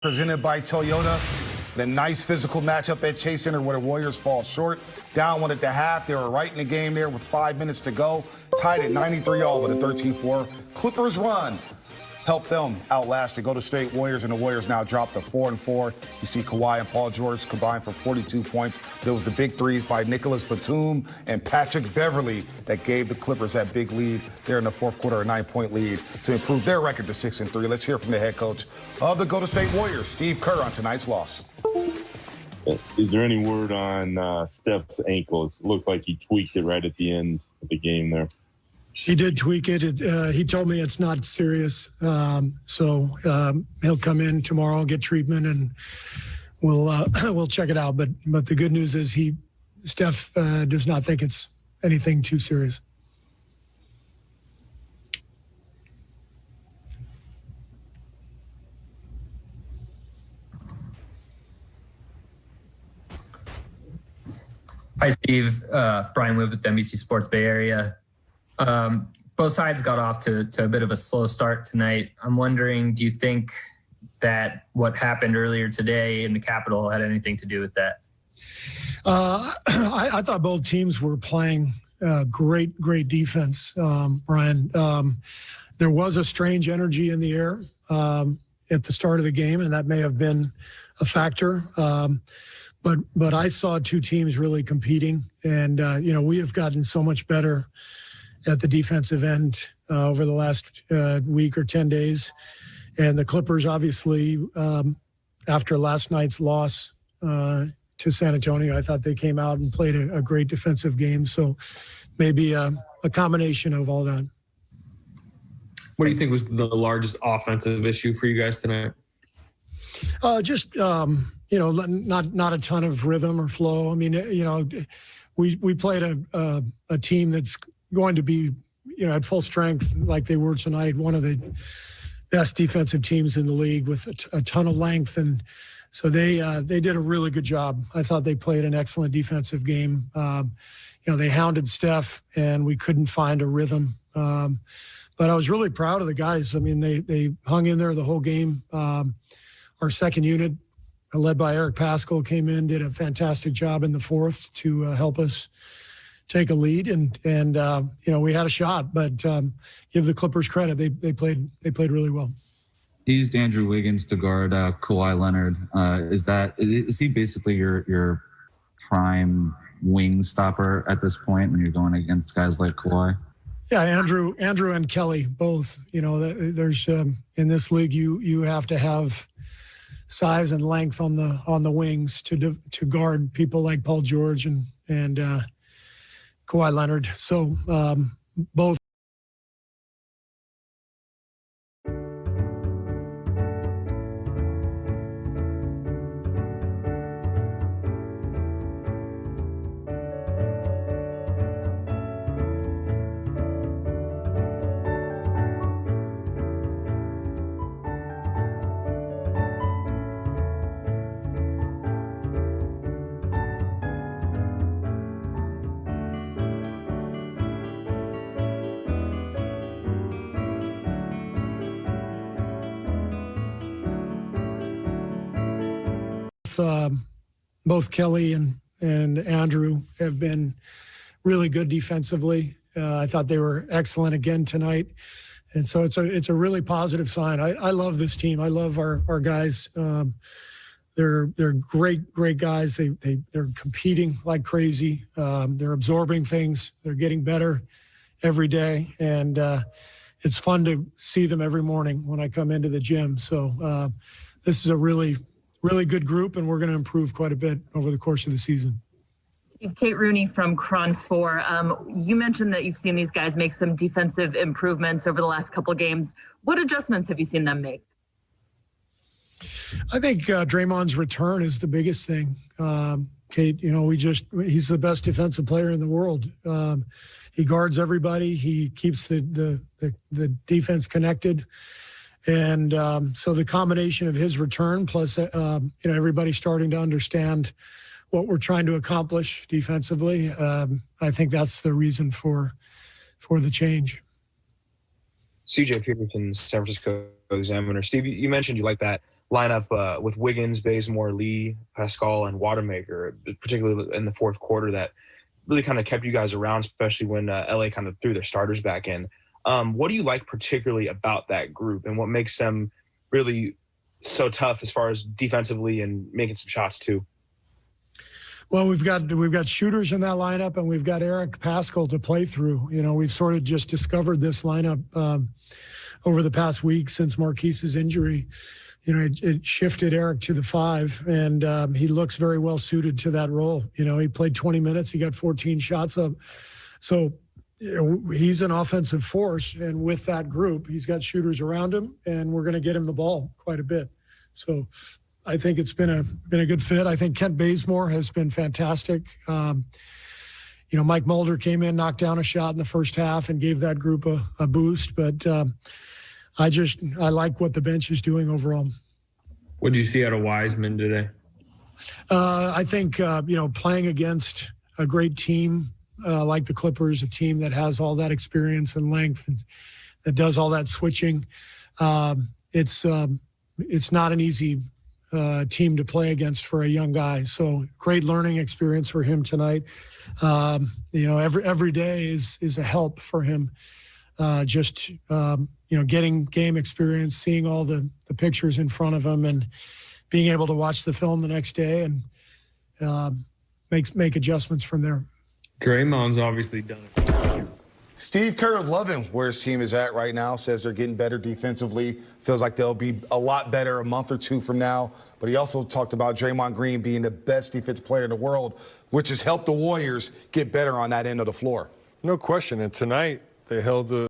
Presented by Toyota. The nice physical matchup at Chase Center where the Warriors fall short. Down one at the half. They were right in the game there with 5 minutes to go. Tied at 93 all with a 13-4. Clippers run helped them outlast the Golden State Warriors, and the Warriors now drop to 4-4. You see Kawhi and Paul George combined for 42 points. There was the big threes by Nicholas Batum and Patrick Beverley that gave the Clippers that big lead there in the fourth quarter, a 9-point lead to improve their record to 6-3. Let's hear from the head coach of the Golden State Warriors, Steve Kerr, on tonight's loss. Is there any word on Steph's ankles? It looked like he tweaked it right at the end of the game there. He did tweak it. He told me it's not serious. So he'll come in tomorrow, get treatment, and we'll check it out. But the good news is Steph does not think it's anything too serious. Hi, Steve. Brian Wood with NBC Sports Bay Area. Both sides got off to a bit of a slow start tonight. I'm wondering, do you think that what happened earlier today in the Capitol had anything to do with that? I thought both teams were playing great defense, Brian. There was a strange energy in the air at the start of the game, and that may have been a factor. But I saw two teams really competing, and we have gotten so much better at the defensive end over the last week or 10 days. And the Clippers, obviously, after last night's loss to San Antonio, I thought they came out and played a great defensive game. So maybe a combination of all that. What do you think was the largest offensive issue for you guys tonight? Not a ton of rhythm or flow. I mean, we played a team that's going to be, at full strength like they were tonight, one of the best defensive teams in the league with a ton of length. And so they did a really good job. I thought they played an excellent defensive game. They hounded Steph and we couldn't find a rhythm. But I was really proud of the guys. I mean, they hung in there the whole game. Our second unit, led by Eric Paschal, came in, did a fantastic job in the fourth to help us take a lead, and we had a shot. But give the Clippers credit; they played really well. He used Andrew Wiggins to guard Kawhi Leonard. Is he basically your prime wing stopper at this point when you're going against guys like Kawhi? Yeah, Andrew and Kelly both. There's in this league you have to have size and length on the wings to guard people like Paul George and Kawhi Leonard. So both. Both Kelly and Andrew have been really good defensively. I thought they were excellent again tonight, and so it's a really positive sign. I love this team. I love our guys. They're great guys. They're competing like crazy. They're absorbing things. They're getting better every day, and it's fun to see them every morning when I come into the gym. So this is a really good group, and we're going to improve quite a bit over the course of the season. Kate Rooney from Cron 4. You mentioned that you've seen these guys make some defensive improvements over the last couple of games. What adjustments have you seen them make? I think Draymond's return is the biggest thing. Kate, he's the best defensive player in the world. He guards everybody. He keeps the defense connected. And so the combination of his return plus, everybody starting to understand what we're trying to accomplish defensively, I think that's the reason for the change. CJ Peterson, San Francisco Examiner. Steve, you mentioned you like that lineup with Wiggins, Bazemore, Lee, Pascal, and Watermaker, particularly in the fourth quarter, that really kind of kept you guys around, especially when LA kind of threw their starters back in. What do you like particularly about that group, and what makes them really so tough as far as defensively and making some shots too? Well, we've got shooters in that lineup, and we've got Eric Pascal to play through. You know, we've sort of just discovered this lineup over the past week since Marquise's injury. You know, it shifted Eric to the 5, and he looks very well suited to that role. You know, he played 20 minutes, he got 14 shots up. So, you know, he's an offensive force, and with that group, he's got shooters around him, and we're going to get him the ball quite a bit. So I think it's been a good fit. I think Kent Bazemore has been fantastic. You know, Mike Mulder came in, knocked down a shot in the first half, and gave that group a boost. But I like what the bench is doing overall. What did you see out of Wiseman today? I think you know, playing against a great team like the Clippers, a team that has all that experience and length and that does all that switching, it's not an easy team to play against for a young guy. So great learning experience for him tonight. You know, every day is a help for him. You know, getting game experience, seeing all the pictures in front of him, and being able to watch the film the next day and make adjustments from there. Draymond's obviously done it. Steve Kerr loving where his team is at right now, says they're getting better defensively, feels like they'll be a lot better a month or two from now. But he also talked about Draymond Green being the best defensive player in the world, which has helped the Warriors get better on that end of the floor. No question. And tonight they held the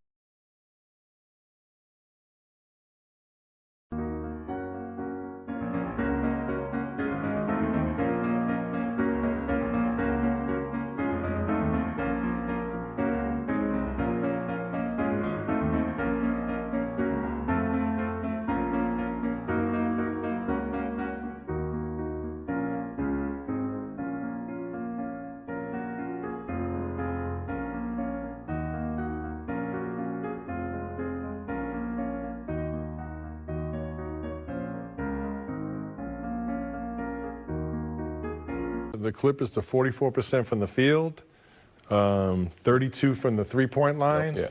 Clippers to 44% from the field, 32 from the three-point line. Yeah.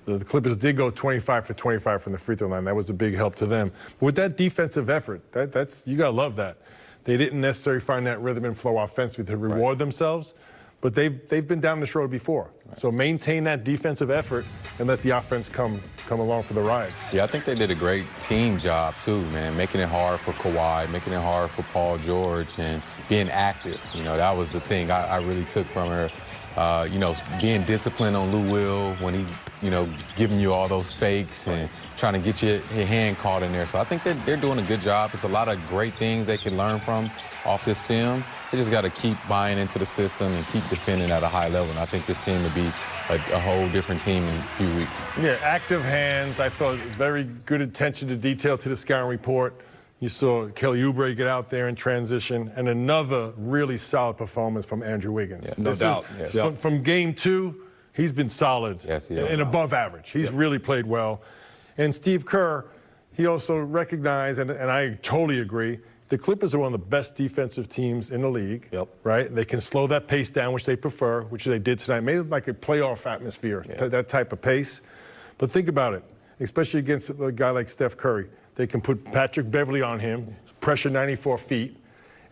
The Clippers did go 25 for 25 from the free throw line. That was a big help to them. But with that defensive effort, that's you gotta love that. They didn't necessarily find that rhythm and flow offensively to reward themselves, but they've been down this road before. Right. So maintain that defensive effort and let the offense come along for the ride. Yeah, I think they did a great team job too, man. Making it hard for Kawhi, making it hard for Paul George, and being active. You know, that was the thing I really took from her. You know, being disciplined on Lou Will when he, you know, giving you all those fakes and trying to get your hand caught in there. So I think they're doing a good job. It's a lot of great things they can learn from off this film. They just got to keep buying into the system and keep defending at a high level. And I think this team will be a whole different team in a few weeks. Yeah, active hands. I thought very good attention to detail to the scouting report. You saw Kelly Oubre get out there in transition, and another really solid performance from Andrew Wiggins. Yeah, no doubt. Yes. From game 2, he's been solid and above average. He's really played well. And Steve Kerr, he also recognized, and I totally agree, the Clippers are one of the best defensive teams in the league, right? They can slow that pace down, which they prefer, which they did tonight. Made it like a playoff atmosphere, that type of pace. But think about it, especially against a guy like Steph Curry. They can put Patrick Beverley on him, pressure 94 feet,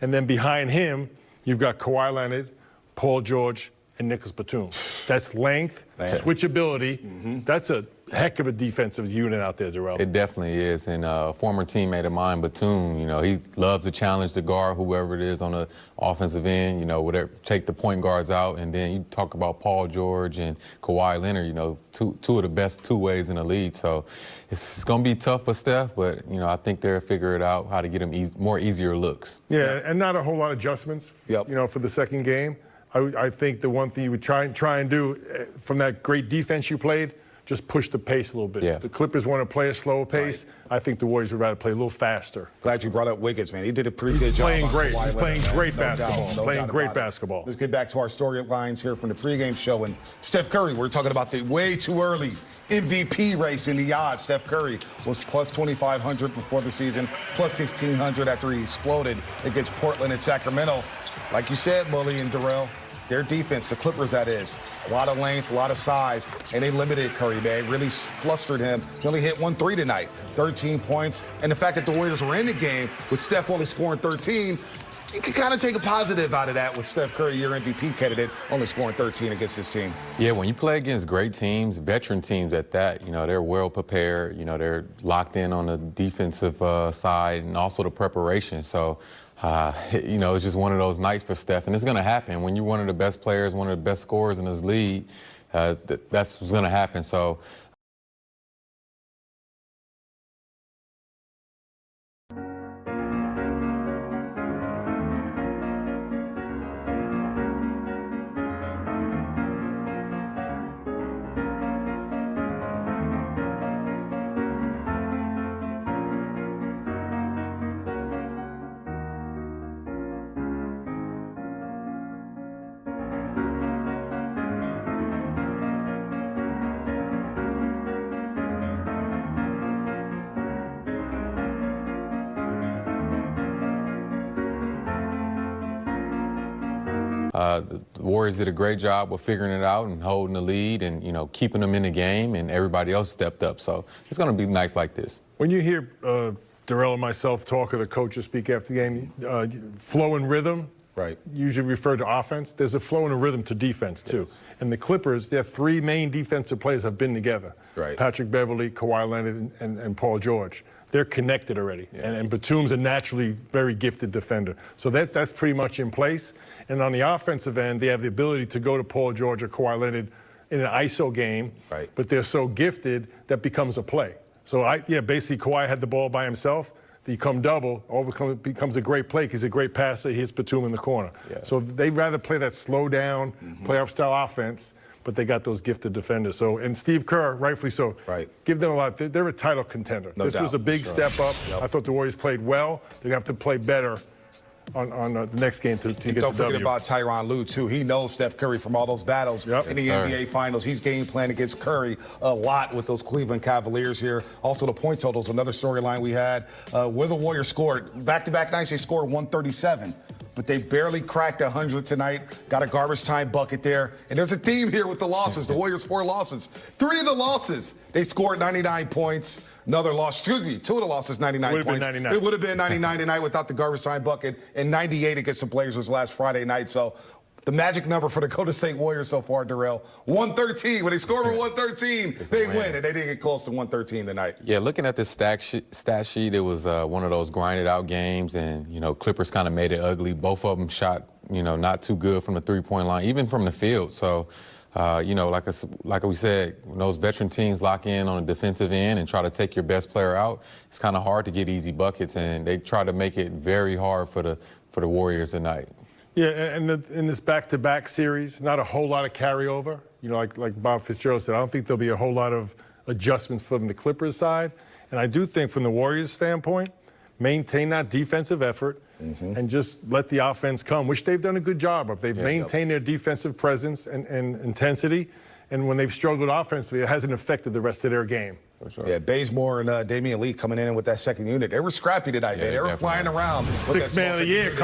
and then behind him, you've got Kawhi Leonard, Paul George, and Nicholas Batum. That's length, switchability. That's a heck of a defensive unit out there, Jarrell. It definitely is. And a former teammate of mine, Batum, you know, he loves to challenge the guard, whoever it is on the offensive end, you know, whatever, take the point guards out. And then you talk about Paul George and Kawhi Leonard, you know, two of the best two-ways in the league. So it's going to be tough for Steph, but, you know, I think they'll figure it out how to get him more easier looks. Yeah, and not a whole lot of adjustments, you know, for the second game. I think the one thing you would try and do from that great defense you played, just push the pace a little bit. Yeah. The Clippers want to play a slower pace. I think the Warriors would rather play a little faster. Glad you brought up Wiggins, man. He did a pretty good job. Playing great. Kawhi He's playing Leonard, great no basketball. doubt, Playing great about it. basketball. Let's get back to our storylines here from the pregame show. And Steph Curry, we're talking about the way too early MVP race in the odds. Steph Curry was plus 2,500 before the season, plus 1,600 after he exploded against Portland and Sacramento. Like you said, Mully and Darrell, their defense, the Clippers that is, a lot of length, a lot of size, and they limited Curry, man. Really flustered him. He only hit 1 3 tonight, 13 points. And the fact that the Warriors were in the game with Steph only scoring 13, you can kind of take a positive out of that with Steph Curry, your MVP candidate, only scoring 13 against his team. Yeah, when you play against great teams, veteran teams at that, they're well prepared. They're locked in on the defensive side and also the preparation. So, it's just one of those nights for Steph, and it's going to happen. When you're one of the best players, one of the best scorers in this league, that's what's going to happen. So, the Warriors did a great job of figuring it out and holding the lead and, keeping them in the game, and everybody else stepped up. So it's going to be nights like this. When you hear Darrell and myself talk, or the coaches speak after the game, flow and rhythm, right, usually refer to offense. There's a flow and a rhythm to defense, too. Yes. And the Clippers, their 3 main defensive players have been together. Right. Patrick Beverley, Kawhi Leonard, and Paul George. They're connected already. Yes. And Batum's a naturally very gifted defender. So that's pretty much in place. And on the offensive end, they have the ability to go to Paul George or Kawhi Leonard in an ISO game. Right. But they're so gifted that becomes a play. So, basically Kawhi had the ball by himself. You come double, becomes a great play because he's a great passer. He hits Batum in the corner. Yeah. So they'd rather play that slow down, playoff-style offense, but they got those gifted defenders. So, and Steve Kerr, rightfully so, give them a lot. They're a title contender. No this doubt, was a big step up. Yep. I thought the Warriors played well. They have to play better on the next game to get the W. Don't forget about Tyronn Lue, too. He knows Steph Curry from all those battles in the NBA Finals. He's game playing against Curry a lot with those Cleveland Cavaliers here. Also, the point totals, another storyline we had, where the Warriors scored. Back-to-back nights, they scored 137. But they barely cracked 100 tonight. Got a garbage time bucket there. And there's a theme here with the losses. The Warriors, 4 losses. 3 of the losses, they scored 99 points. Another loss, 2 of the losses, 99 points. It would have been 99 tonight without the garbage time bucket, and 98 against the Blazers last Friday night. So the magic number for the Golden State Warriors so far, Darrell, 113. When they scored for 113, they win, and they didn't get close to 113 tonight. Yeah, looking at this stat sheet, it was one of those grinded out games, and, Clippers kind of made it ugly. Both of them shot, not too good from the three-point line, even from the field. So, like we said, when those veteran teams lock in on the defensive end and try to take your best player out, it's kind of hard to get easy buckets, and they try to make it very hard for the Warriors tonight. Yeah, and in this back-to-back series, not a whole lot of carryover. Like Bob Fitzgerald said, I don't think there'll be a whole lot of adjustments from the Clippers side. And I do think from the Warriors standpoint, maintain that defensive effort and just let the offense come, which they've done a good job of. They've maintained their defensive presence and intensity. And when they've struggled offensively, it hasn't affected the rest of their game. Sure. Yeah, Bazemore and Damian Lee coming in with that second unit. They were scrappy tonight, man. They were flying around. Sixth man of the year coming.